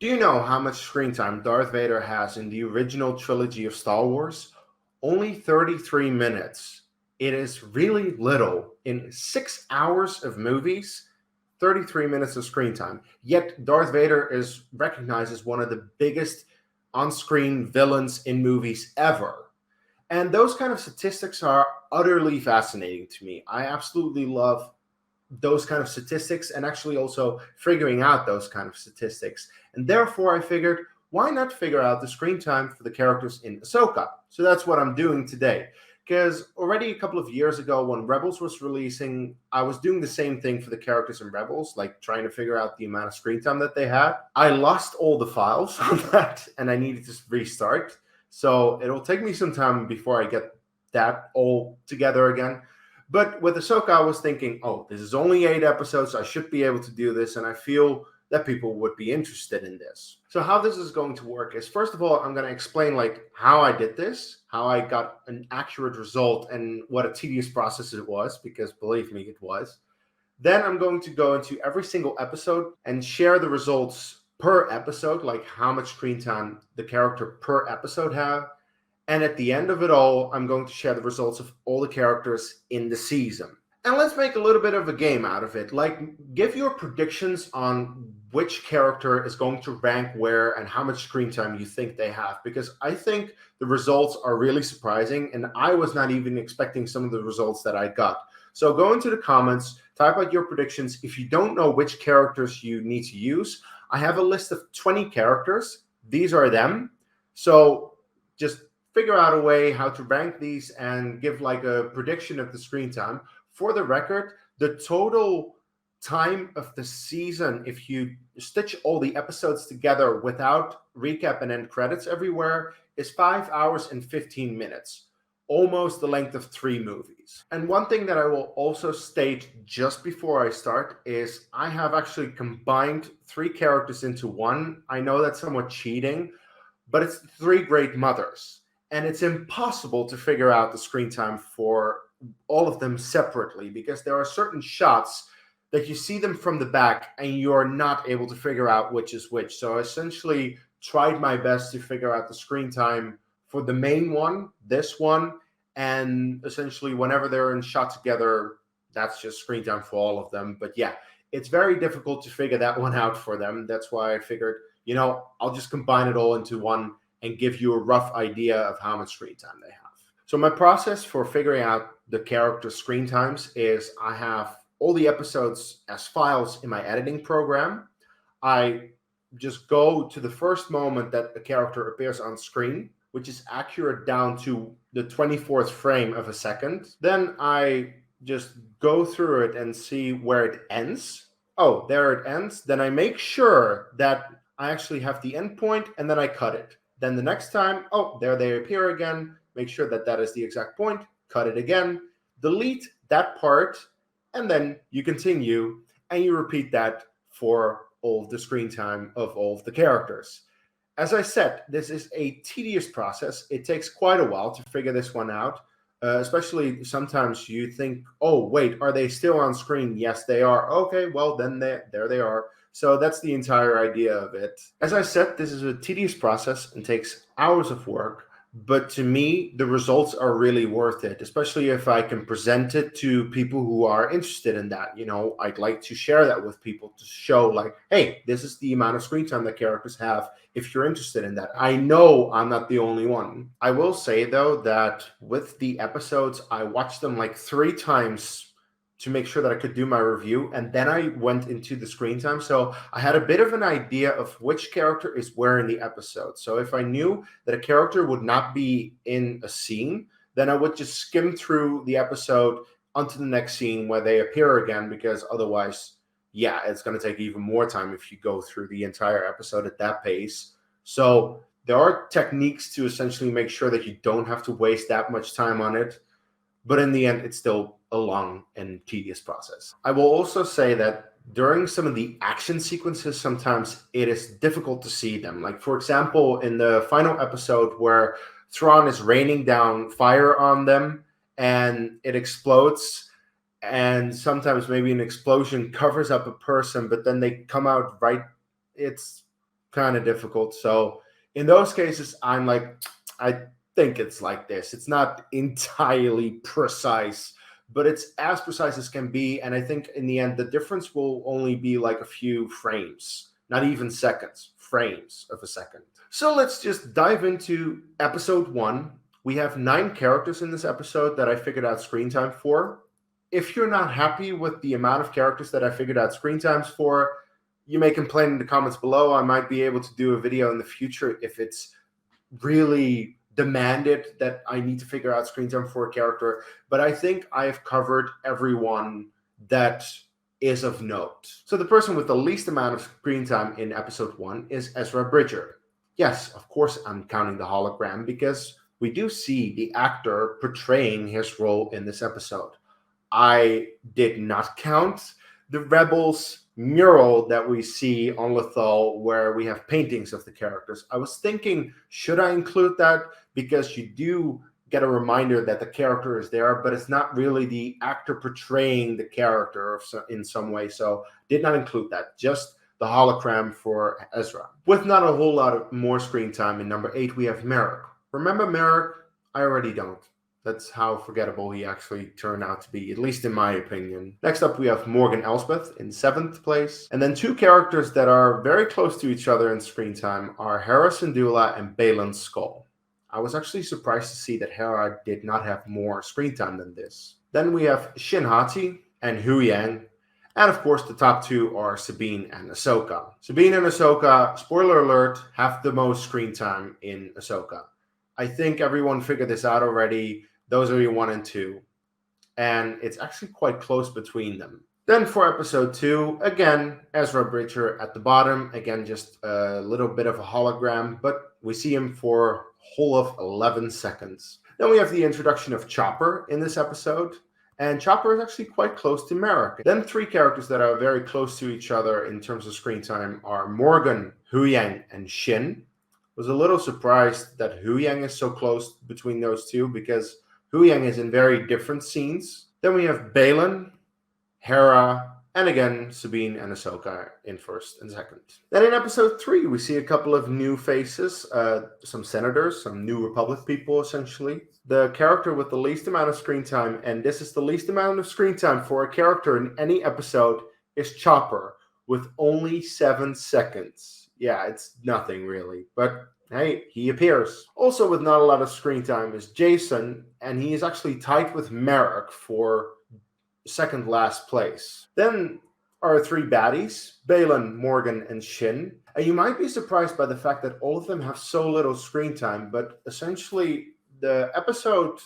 Do you know how much screen time Darth Vader has in the original trilogy of Star Wars? Only 33 minutes. It is really little. In 6 hours of movies, 33 minutes of screen time. Yet Darth Vader is recognized as one of the biggest on screen villains in movies ever. And those kind of statistics are utterly fascinating to me. I absolutely love those kind of statistics and actually also figuring out those kind of statistics. And therefore, I figured, why not figure out the screen time for the characters in Ahsoka? So that's what I'm doing today. Because already a couple of years ago, when Rebels was releasing, I was doing the same thing for the characters in Rebels, like trying to figure out the amount of screen time that they had. I lost all the files on that and I needed to restart. So it'll take me some time before I get that all together again. But with Ahsoka, I was thinking, oh, this is only 8 episodes. I should be able to do this. And I feel that people would be interested in this. So how this is going to work is, first of all, I'm going to explain like how I did this, how I got an accurate result and what a tedious process it was, because believe me, it was. Then I'm going to go into every single episode and share the results per episode, like how much screen time the character per episode have. And at the end of it all, I'm going to share the results of all the characters in the season. And let's make a little bit of a game out of it. Like, give your predictions on which character is going to rank where and how much screen time you think they have. Because I think the results are really surprising, and I was not even expecting some of the results that I got. So go into the comments, type out your predictions. If you don't know which characters you need to use, I have a list of 20 characters. These are them. So just figure out a way how to rank these and give like a prediction of the screen time. For the record, the total time of the season, if you stitch all the episodes together without recap and end credits everywhere, is 5 hours and 15 minutes, almost the length of 3 movies. And one thing that I will also state just before I start is I have actually combined 3 characters into one. I know that's somewhat cheating, but it's 3 great mothers. And it's impossible to figure out the screen time for all of them separately because there are certain shots that you see them from the back and you're not able to figure out which is which. So I essentially tried my best to figure out the screen time for the main one, this one, and essentially whenever they're in shot together, that's just screen time for all of them. But yeah, it's very difficult to figure that one out for them. That's why I figured, I'll just combine it all into one and give you a rough idea of how much screen time they have. So my process for figuring out the character screen times is I have all the episodes as files in my editing program. I just go to the first moment that a character appears on screen, which is accurate down to the 24th frame of a second. Then I just go through it and see where it ends. Oh, there it ends. Then I make sure that I actually have the end point and then I cut it. Then the next time, oh, there they appear again. Make sure that that is the exact point. Cut it again. Delete that part. And then you continue and you repeat that for all of the screen time of all of the characters. As I said, this is a tedious process. It takes quite a while to figure this one out. Especially sometimes you think, oh, wait, are they still on screen? Yes, they are. Okay, well, then there they are. So that's the entire idea of it. As I said, this is a tedious process and takes hours of work. But to me, the results are really worth it, especially if I can present it to people who are interested in that. I'd like to share that with people to show, like, hey, this is the amount of screen time that characters have if you're interested in that. I know I'm not the only one. I will say, though, that with the episodes, I watched them like 3 times to make sure that I could do my review. And then I went into the screen time. So I had a bit of an idea of which character is where in the episode. So if I knew that a character would not be in a scene, then I would just skim through the episode onto the next scene where they appear again, because otherwise, yeah, it's going to take even more time if you go through the entire episode at that pace. So there are techniques to essentially make sure that you don't have to waste that much time on it. But in the end, it's still a long and tedious process. I will also say that during some of the action sequences, sometimes it is difficult to see them. Like, for example, in the final episode where Thrawn is raining down fire on them and it explodes, and sometimes maybe an explosion covers up a person, but then they come out right. It's kind of difficult. So in those cases, I'm like, I think it's like this. It's not entirely precise, but it's as precise as can be. And I think in the end, the difference will only be like a few frames, not even seconds, frames of a second. So let's just dive into episode 1. We have 9 characters in this episode that I figured out screen time for. If you're not happy with the amount of characters that I figured out screen times for, you may complain in the comments below. I might be able to do a video in the future if it's really demanded that I need to figure out screen time for a character. But I think I have covered everyone that is of note. So the person with the least amount of screen time in episode 1 is Ezra Bridger. Yes, of course I'm counting the hologram because we do see the actor portraying his role in this episode. I did not count the Rebels mural that we see on Lothal where we have paintings of the characters. I was thinking, should I include that? Because you do get a reminder that the character is there, but it's not really the actor portraying the character in some way. So did not include that. Just the hologram for Ezra. With not a whole lot of more screen time in number 8, we have Merrick. Remember Merrick? I already don't. That's how forgettable he actually turned out to be, at least in my opinion. Next up, we have Morgan Elsbeth in 7th place. And then 2 characters that are very close to each other in screen time are Hera Syndulla and Baylan Skoll. I was actually surprised to see that Hera did not have more screen time than this. Then we have Shin Hati and Hu Yang. And of course, the top 2 are Sabine and Ahsoka. Sabine and Ahsoka, spoiler alert, have the most screen time in Ahsoka. I think everyone figured this out already. Those are your 1 and 2. And it's actually quite close between them. Then for episode 2, again, Ezra Bridger at the bottom. Again, just a little bit of a hologram, but we see him for a whole of 11 seconds. Then we have the introduction of Chopper in this episode. And Chopper is actually quite close to Merrick. Then 3 characters that are very close to each other in terms of screen time are Morgan, Hu Yang, and Shin. Was a little surprised that Hu Yang is so close between those 2 because Hu Yang is in very different scenes. Then we have Baylan, Hera, and again Sabine and Ahsoka in 1st and 2nd. Then in episode 3, we see a couple of new faces, some senators, some New Republic people essentially. The character with the least amount of screen time, and this is the least amount of screen time for a character in any episode, is Chopper with only 7 seconds. Yeah, it's nothing really, but hey, he appears. Also with not a lot of screen time is Jason, and he is actually tied with Merrick for 2nd last place. Then are 3 baddies, Baylan, Morgan, and Shin. And you might be surprised by the fact that all of them have so little screen time, but essentially the episode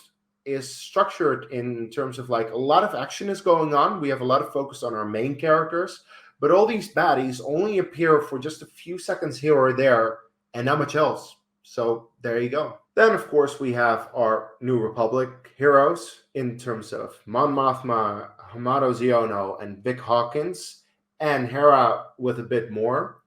is structured in terms of like a lot of action is going on. We have a lot of focus on our main characters, but all these baddies only appear for just a few seconds here or there and not much else. So there you go. Then, of course, we have our New Republic heroes in terms of Mon Mothma, Hamato Ziono, and Vic Hawkins, and Hera with a bit more.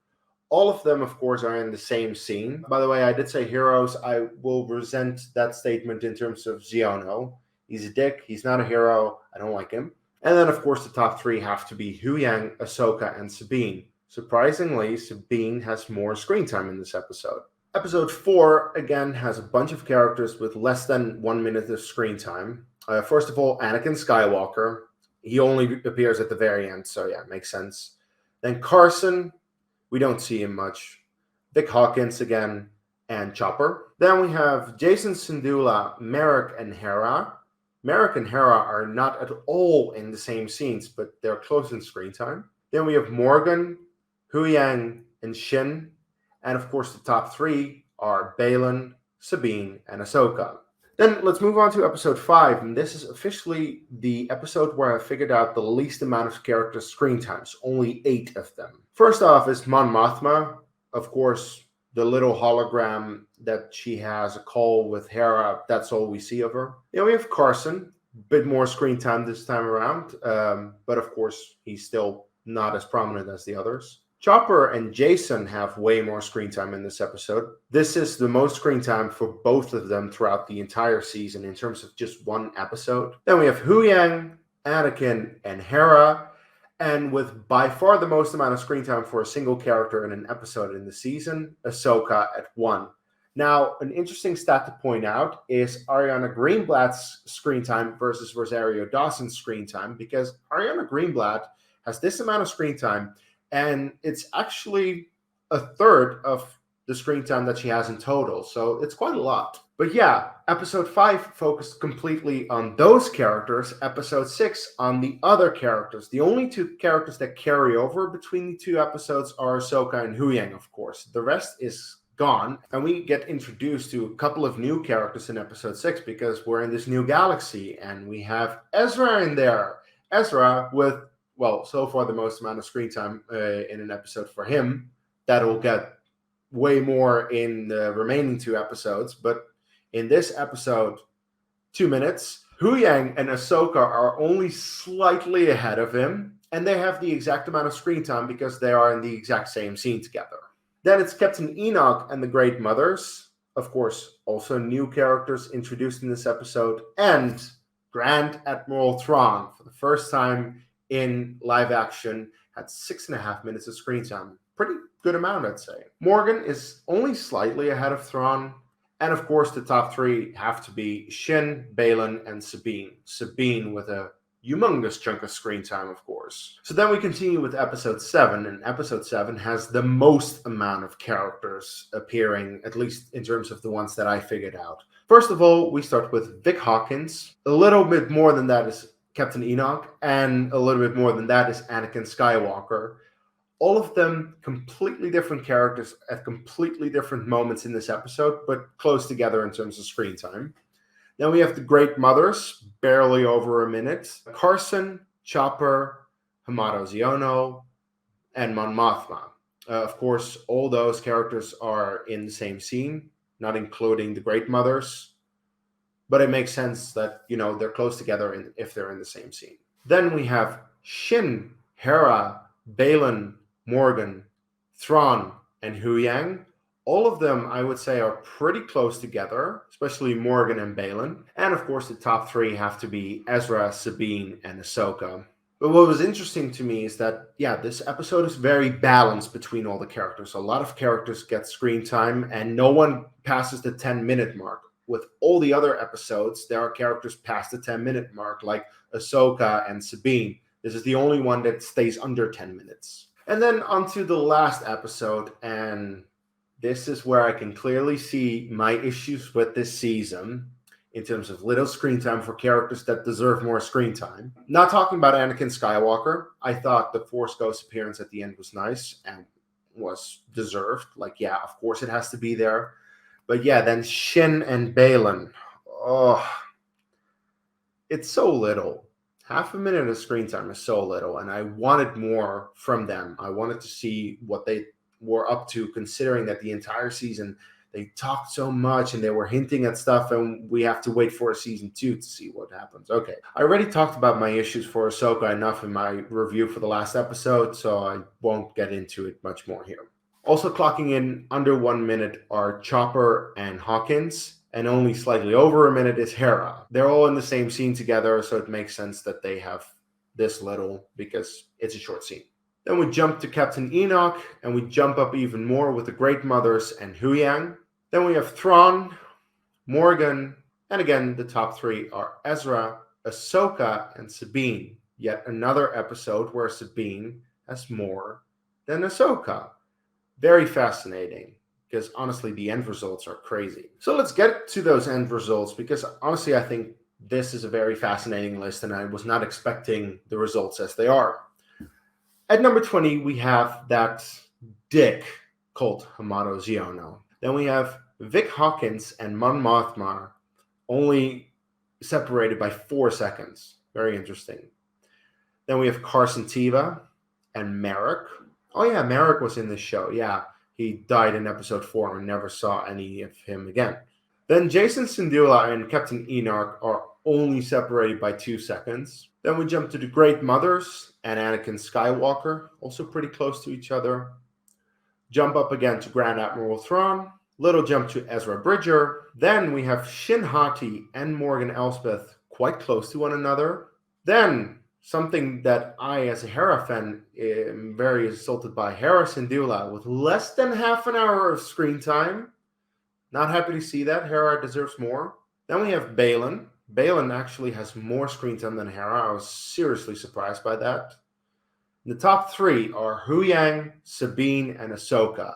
All of them, of course, are in the same scene. By the way, I did say heroes. I will resent that statement in terms of Ziono. He's a dick. He's not a hero. I don't like him. And then, of course, the top 3 have to be Hu Yang, Ahsoka, and Sabine. Surprisingly, Sabine has more screen time in this episode. Episode 4, again, has a bunch of characters with less than 1 minute of screen time. First of all, Anakin Skywalker. He only appears at the very end, so yeah, makes sense. Then Carson, we don't see him much. Vic Hawkins again, and Chopper. Then we have Jacen Syndulla, Merrick, and Hera. Merrick and Hera are not at all in the same scenes, but they're close in screen time. Then we have Morgan, Hu Yang, and Shin. And of course, the top 3 are Baylan, Sabine, and Ahsoka. Then let's move on to episode 5. And this is officially the episode where I figured out the least amount of character screen times, only 8 of them. First off is Mon Mothma. Of course, the little hologram that she has a call with Hera, that's all we see of her. Then we have Carson, a bit more screen time this time around. But of course, he's still not as prominent as the others. Chopper and Jason have way more screen time in this episode. This is the most screen time for both of them throughout the entire season in terms of just one episode. Then we have Hu Yang, Anakin, and Hera. And with by far the most amount of screen time for a single character in an episode in the season, Ahsoka at 1. Now, an interesting stat to point out is Ariana Greenblatt's screen time versus Rosario Dawson's screen time, because Ariana Greenblatt has this amount of screen time, and it's actually a third of the screen time that she has in total. So it's quite a lot. But yeah, episode 5 focused completely on those characters. Episode 6 on the other characters. The only two characters that carry over between the two episodes are Ahsoka and Huyang, of course. The rest is gone, and we get introduced to a couple of new characters in episode 6 because we're in this new galaxy, and we have Ezra in there. Ezra with, well, so far the most amount of screen time in an episode for him. That'll get way more in the remaining 2 episodes, but in this episode, 2 minutes. Huyang and Ahsoka are only slightly ahead of him, and they have the exact amount of screen time because they are in the exact same scene together. Then it's Captain Enoch and the Great Mothers. Of course, also new characters introduced in this episode, and Grand Admiral Thrawn, for the first time in live action, had 6.5 minutes of screen time. Pretty good amount, I'd say. Morgan is only slightly ahead of Thrawn. And of course, the top 3 have to be Shin, Baylan, and Sabine. Sabine with a humongous chunk of screen time, of course. So then we continue with episode 7, and episode 7 has the most amount of characters appearing, at least in terms of the ones that I figured out. First of all, we start with Vic Hawkins. A little bit more than that is Captain Enoch, and a little bit more than that is Anakin Skywalker. All of them completely different characters at completely different moments in this episode, but close together in terms of screen time. Then we have the Great Mothers, barely over a minute. Carson, Chopper, Hamato Ziono, and Mon Mothma. Of course, all those characters are in the same scene, not including the Great Mothers. But it makes sense that, they're close together if they're in the same scene. Then we have Shin, Hera, Baylan, Morgan, Thrawn, and Huyang. All of them, I would say, are pretty close together, especially Morgan and Baylan. And of course, the top 3 have to be Ezra, Sabine, and Ahsoka. But what was interesting to me is that, this episode is very balanced between all the characters. A lot of characters get screen time, and no one passes the 10-minute mark. With all the other episodes, there are characters past the 10-minute mark, like Ahsoka and Sabine. This is the only one that stays under 10 minutes. And then onto the last episode, and this is where I can clearly see my issues with this season in terms of little screen time for characters that deserve more screen time. Not talking about Anakin Skywalker. I thought the Force Ghost appearance at the end was nice and was deserved. Of course it has to be there. But then Shin and Baylan. Oh, it's so little. Half a minute of screen time is so little, and I wanted more from them. I wanted to see what they were up to, considering that the entire season they talked so much and they were hinting at stuff, and we have to wait for a season 2 to see what happens. Okay, I already talked about my issues for Ahsoka enough in my review for the last episode, so I won't get into it much more here. Also clocking in under 1 minute are Chopper and Hawkins, and only slightly over a minute is Hera. They're all in the same scene together, so it makes sense that they have this little because it's a short scene. Then we jump to Captain Enoch, and we jump up even more with the Great Mothers and Huyang. Then we have Thrawn, Morgan, and again, the top 3 are Ezra, Ahsoka, and Sabine. Yet another episode where Sabine has more than Ahsoka. Very fascinating, because honestly, the end results are crazy. So let's get to those end results, because honestly, I think this is a very fascinating list, and I was not expecting the results as they are. At number 20, we have that dick called Hamato Ziono. Then we have Vic Hawkins and Mon Mothma, only separated by 4 seconds. Very interesting. Then we have Carson Teva and Merrick. Oh yeah, Merrick was in this show. Yeah, he died in episode 4 and never saw any of him again. Then Jason Syndulla and Captain Enoch are only separated by 2 seconds. Then we jump to the Great Mothers and Anakin Skywalker, also pretty close to each other. Jump up again to Grand Admiral Thrawn. Little jump to Ezra Bridger. Then we have Shin Hati and Morgan Elsbeth quite close to one another. Then Something that I, as a Hera fan, am very insulted by. Hera Syndulla with less than half an hour of screen time. Not happy to see that. Hera deserves more. Then we have Balin. Balin actually has more screen time than Hera. I was seriously surprised by that. The top three are Huyang, Sabine, and Ahsoka.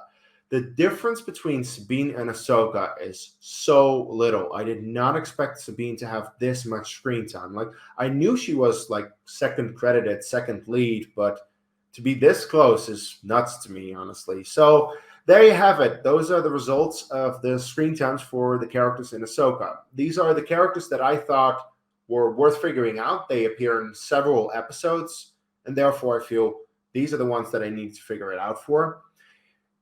The difference between Sabine and Ahsoka is so little. I did not expect Sabine to have this much screen time. Like, I knew she was like second credited, second lead, but to be this close is nuts to me, honestly. So there you have it. Those are the results of the screen times for the characters in Ahsoka. These are the characters that I thought were worth figuring out. They appear in several episodes, and therefore I feel these are the ones that I need to figure it out for.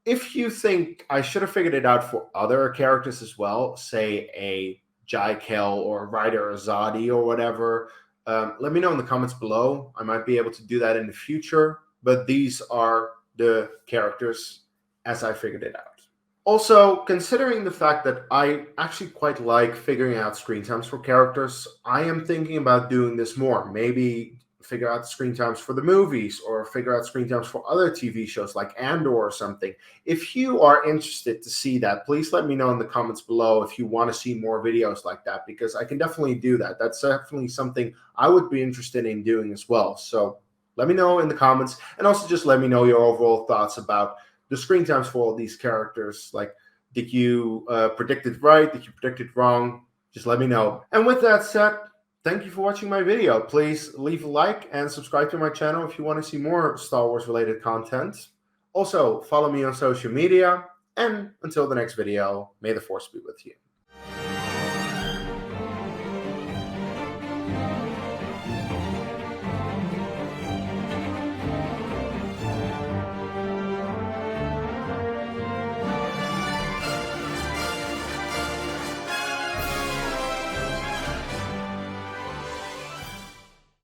If you think I should have figured it out for other characters as well, say a Jaikel or Ryder Azadi or whatever, let me know in the comments below. I might be able to do that in the future, but these are the characters as I figured it out. Also, considering the fact that I actually quite like figuring out screen times for characters, I am thinking about doing this more. Maybe figure out screen times for the movies or figure out screen times for other TV shows like Andor or something. If you are interested to see that, please let me know in the comments below if you want to see more videos like that, because I can definitely do that. That's definitely something I would be interested in doing as well. So let me know in the comments, and also just let me know your overall thoughts about the screen times for all these characters. Like, did you predict it right? Did you predict it wrong? Just let me know. And with that said, thank you for watching my video. Please leave a like and subscribe to my channel if you want to see more Star Wars related content. Also, follow me on social media. And until the next video, may the Force be with you.